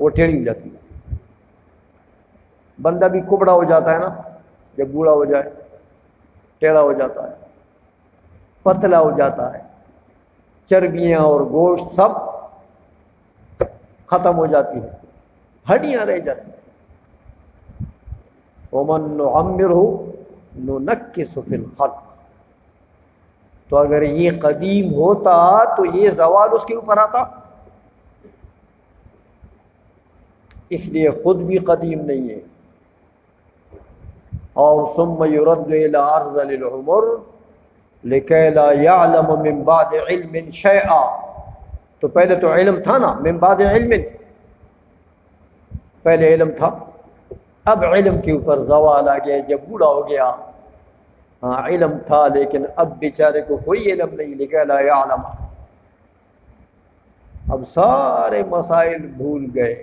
وہ ٹیڑھی ہو جاتی ہے۔ بندہ بھی کبڑا ہو جاتا ہے نا، جب بوڑھا ہو جائے ٹیڑھا ہو جاتا ہے، پتلا ہو جاتا ہے، چربیاں اور گوشت سب ختم ہو جاتی ہے، ہڈیاں رہ جاتی ہیں۔ وَمَن نُعَمِّرْهُ نُنَكِّسُ فِي الْخَلْقِ، تو اگر یہ قدیم ہوتا تو یہ زوال اس کے اوپر آتا، اس لیے خود بھی قدیم نہیں ہے۔ اور ثم يرد الى ارذل العمر لكي لا يعلم من بعد علم شيئا، تو پہلے تو علم تھا نا، من بعد علم، پہلے علم تھا، اب علم کے اوپر زوال آ گیا جب بوڑھا ہو گیا۔ ہاں علم تھا لیکن اب بیچارے کو کوئی علم نہیں، لکھا لا یعلم، اب سارے مسائل بھول گئے۔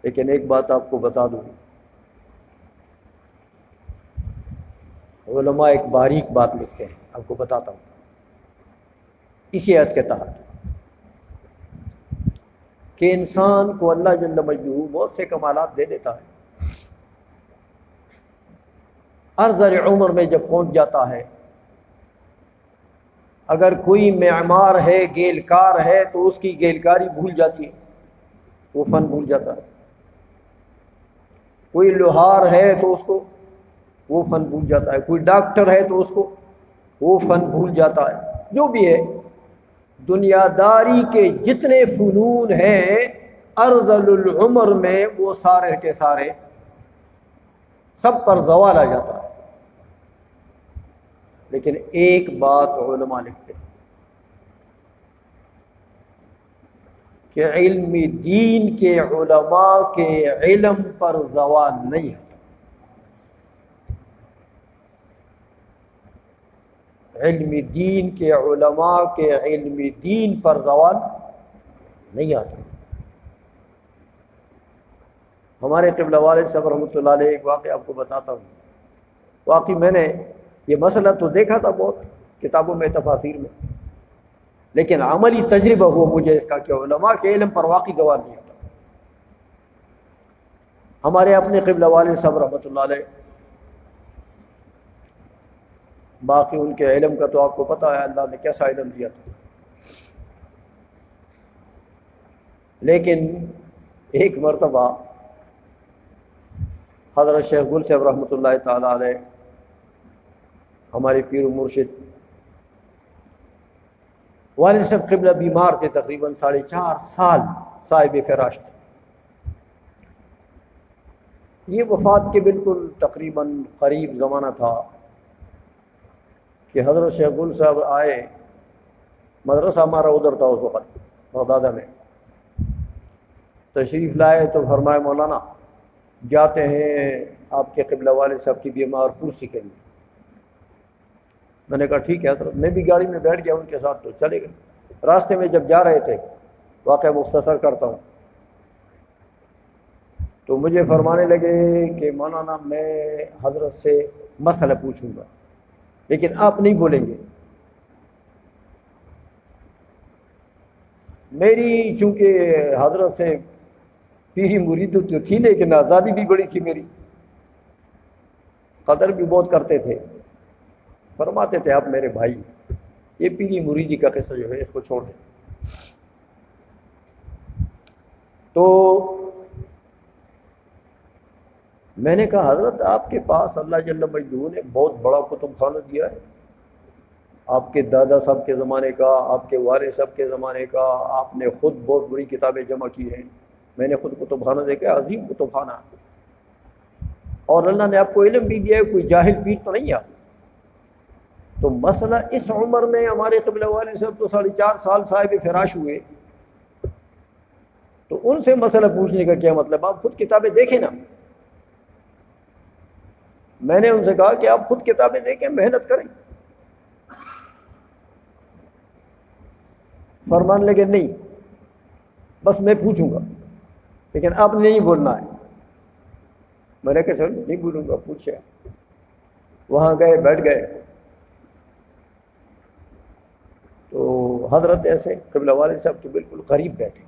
لیکن ایک بات آپ کو بتا دوں، علماء ایک باریک بات لکھتے ہیں، آپ کو بتاتا ہوں اسی آیت کے تحت، کہ انسان کو اللہ جل مجدہ بہت سے کمالات دے دیتا ہے، ارذل عمر میں جب پہنچ جاتا ہے، اگر کوئی معمار ہے، گیلکار ہے، تو اس کی گیلکاری بھول جاتی ہے، وہ فن بھول جاتا ہے۔ کوئی لوہار ہے تو اس کو وہ فن بھول جاتا ہے، کوئی ڈاکٹر ہے تو اس کو وہ فن بھول جاتا ہے۔ جو بھی ہے، دنیا داری کے جتنے فنون ہیں ارذل العمر میں وہ سارے کے سارے سب پر زوال آ جاتا ہے۔ لیکن ایک بات علماء لکھتے ہیں کہ علم دین کے علماء کے علم پر زوال نہیں ہے، علم دین کے علماء کے علم دین پر زوال نہیں آتا۔ ہمارے قبلہ والد صاحب رحمۃ اللہ علیہ ایک واقعہ آپ کو بتاتا ہوں۔ واقعی میں نے یہ مسئلہ تو دیکھا تھا بہت کتابوں میں، تفاسیر میں، لیکن عملی تجربہ ہوا مجھے اس کا کہ علماء کے علم پر واقعی زوال نہیں آتا۔ ہمارے اپنے قبلہ والد صاحب رحمۃ اللہ علیہ، باقی ان کے علم کا تو آپ کو پتہ ہے اللہ نے کیسا علم دیا تھا، لیکن ایک مرتبہ حضرت شیخ گل صاحب رحمۃ اللہ تعالی علیہ، ہمارے پیر و مرشد، والد صاحب قبلہ بیمار تھے، تقریباً 4.5 سال صاحب فراش تھے۔ یہ وفات کے بالکل تقریباً قریب زمانہ تھا کہ حضرت شیخ گل صاحب آئے، مدرسہ ہمارا ادھر تھا اس وقت بغداد میں، تشریف لائے تو فرمائے مولانا جاتے ہیں آپ کے قبلہ والد صاحب کی بیمار پرسی کے لیے۔ میں نے کہا ٹھیک ہے حضرت، میں بھی گاڑی میں بیٹھ گیا ان کے ساتھ، تو چلے گئے۔ راستے میں جب جا رہے تھے، واقعہ مختصر کرتا ہوں، تو مجھے فرمانے لگے کہ مولانا میں حضرت سے مسئلہ پوچھوں گا لیکن آپ نہیں بولیں گے۔ میری چونکہ حضرت سے پیری مرید تو تھی لیکن آزادی بھی بڑی تھی، میری قدر بھی بہت کرتے تھے، فرماتے تھے آپ میرے بھائی، یہ پیری مریدی کا قصہ جو ہے اس کو چھوڑ دیں۔ تو میں نے کہا حضرت آپ کے پاس اللہ جل مجدہ نے بہت بڑا کتب خانہ دیا ہے، آپ کے دادا صاحب کے زمانے کا، آپ کے والد صاحب کے زمانے کا، آپ نے خود بہت بڑی کتابیں جمع کی ہیں، میں نے خود کتب خانہ دیکھا، عظیم کتب خانہ، اور اللہ نے آپ کو علم بھی دیا ہے، کوئی جاہل پیر تو نہیں ہے۔ تو مسئلہ اس عمر میں ہمارے قبلہ والد صاحب تو 4.5 سال صاحب فراش ہوئے، تو ان سے مسئلہ پوچھنے کا کیا مطلب، آپ خود کتابیں دیکھیں نا۔ میں نے ان سے کہا کہ آپ خود کتابیں دیکھیں، محنت کریں۔ فرمان لگے نہیں، بس میں پوچھوں گا لیکن آپ نے نہیں بولنا ہے۔ میں نے کہا چل نہیں بولوں گا، پوچھے۔ وہاں گئے، بیٹھ گئے، تو حضرت ایسے قبلہ والد صاحب کے بالکل قریب بیٹھے،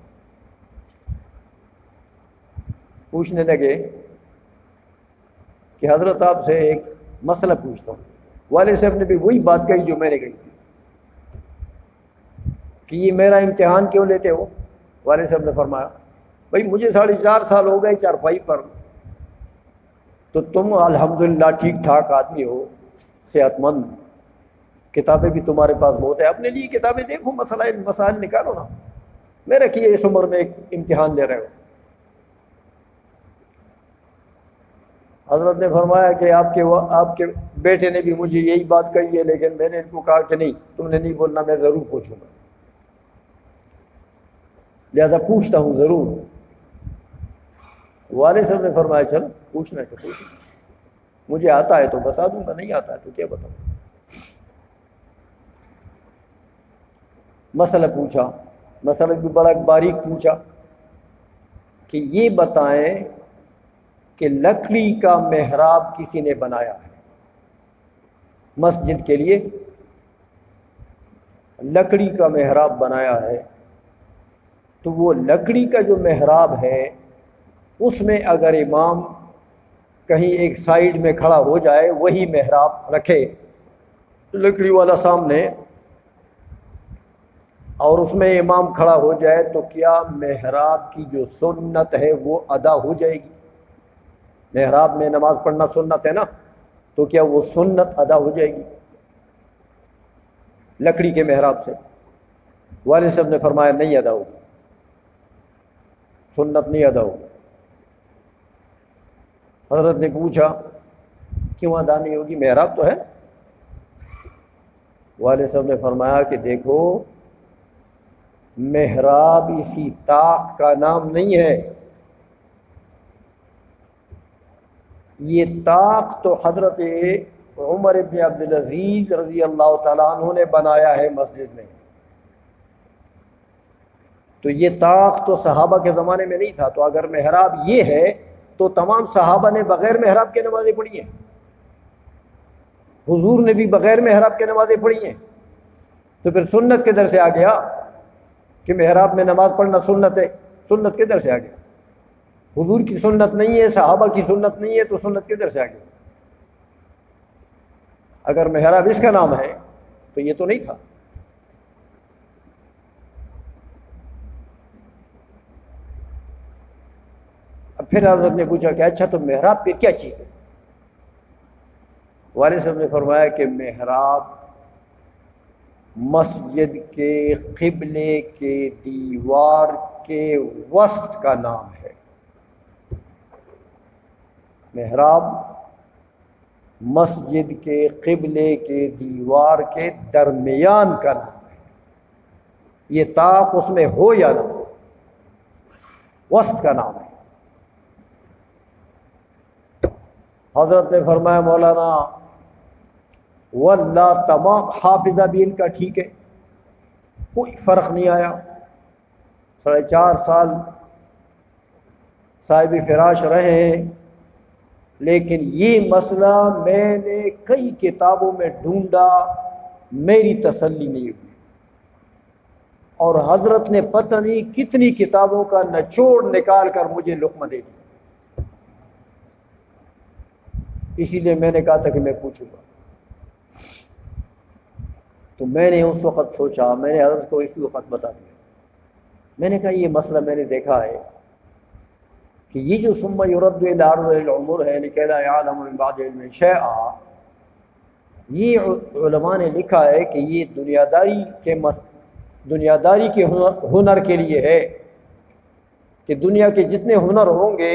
پوچھنے لگے کہ حضرت آپ سے ایک مسئلہ پوچھتا ہوں۔ والد صاحب نے بھی وہی بات کہی جو میں نے کہی تھی کہ یہ میرا امتحان کیوں لیتے ہو؟ والد صاحب نے فرمایا بھائی مجھے 4.5 سال ہو گئے چارپائی پر، تو تم الحمدللہ ٹھیک ٹھاک آدمی ہو، صحت مند، کتابیں بھی تمہارے پاس بہت ہے، اپنے لیے کتابیں دیکھو، مسائل نکالو نا، میرا کیا اس عمر میں ایک امتحان لے رہے ہو؟ حضرت نے فرمایا کہ آپ کے بیٹے نے بھی مجھے یہی بات کہی ہے، لیکن میں نے ان کو کہا کہ نہیں، تم نے نہیں بولنا، میں ضرور پوچھوں گا، لہذا پوچھتا ہوں ضرور۔ والد صاحب نے فرمایا چل پوچھنا ہے تو پوچھ، مجھے آتا ہے تو بتا دوں گا، نہیں آتا ہے تو کیا بتاؤں۔ مسئلہ پوچھا، مسئلہ بھی بڑا باریک پوچھا کہ یہ بتائیں کہ لکڑی کا محراب کسی نے بنایا ہے مسجد کے لیے، لکڑی کا محراب بنایا ہے، تو وہ لکڑی کا جو محراب ہے اس میں اگر امام کہیں ایک سائیڈ میں کھڑا ہو جائے، وہی محراب رکھے لکڑی والا سامنے، اور اس میں امام کھڑا ہو جائے، تو کیا محراب کی جو سنت ہے وہ ادا ہو جائے گی؟ محراب میں نماز پڑھنا سنت ہے نا، تو کیا وہ سنت ادا ہو جائے گی لکڑی کے محراب سے؟ والد صاحب نے فرمایا نہیں ادا ہوگی، سنت نہیں ادا ہوگی۔ حضرت نے پوچھا کیوں ادا نہیں ہوگی، محراب تو ہے؟ والد صاحب نے فرمایا کہ دیکھو، محراب اسی طاق کا نام نہیں ہے، یہ طاق تو حضرت عمر ابن عبدالعزیز رضی اللہ تعالیٰ عنہ نے بنایا ہے مسجد میں، تو یہ طاق تو صحابہ کے زمانے میں نہیں تھا، تو اگر محراب یہ ہے تو تمام صحابہ نے بغیر محراب کے نمازیں پڑھی ہیں، حضور نے بھی بغیر محراب کے نمازیں پڑھی ہیں، تو پھر سنت کدھر سے آ گیا کہ محراب میں نماز پڑھنا سنت ہے؟ سنت کدھر سے آ گیا؟ حضور کی سنت نہیں ہے، صحابہ کی سنت نہیں ہے، تو سنت کدھر سے آ گیا؟ اگر محراب اس کا نام ہے تو یہ تو نہیں تھا۔ اب پھر حضرت نے پوچھا کہ اچھا تو محراب پھر کیا چیز ہے؟ والد صاحب نے فرمایا کہ محراب مسجد کے قبلے کے دیوار کے وسط کا نام ہے، محراب مسجد کے قبلے کے دیوار کے درمیان کا نام ہے، یہ طاق اس میں ہو یا نہ ہو، وسط کا نام ہے۔ حضرت نے فرمایا مولانا واللہ تمام حافظہ بھی ان کا ٹھیک ہے، کوئی فرق نہیں آیا، 4.5 سال صاحب فراش رہے ہیں، لیکن یہ مسئلہ میں نے کئی کتابوں میں ڈھونڈا، میری تسلی نہیں ہوئی، اور حضرت نے پتہ نہیں کتنی کتابوں کا نچوڑ نکال کر مجھے لقمہ دے دیا، اسی لیے میں نے کہا تھا کہ میں پوچھوں گا۔ تو میں نے اس وقت سوچا، میں نے حضرت کو اسی وقت بتا دیا، میں نے کہا یہ مسئلہ میں نے دیکھا ہے کہ یہ جو ثم یرد الی ارذل العمر ہے لکی لا یعلم من بعد علم شیئا، یہ علماء نے لکھا ہے کہ یہ دنیاداری کے ہنر کے لیے ہے، کہ دنیا کے جتنے ہنر ہوں گے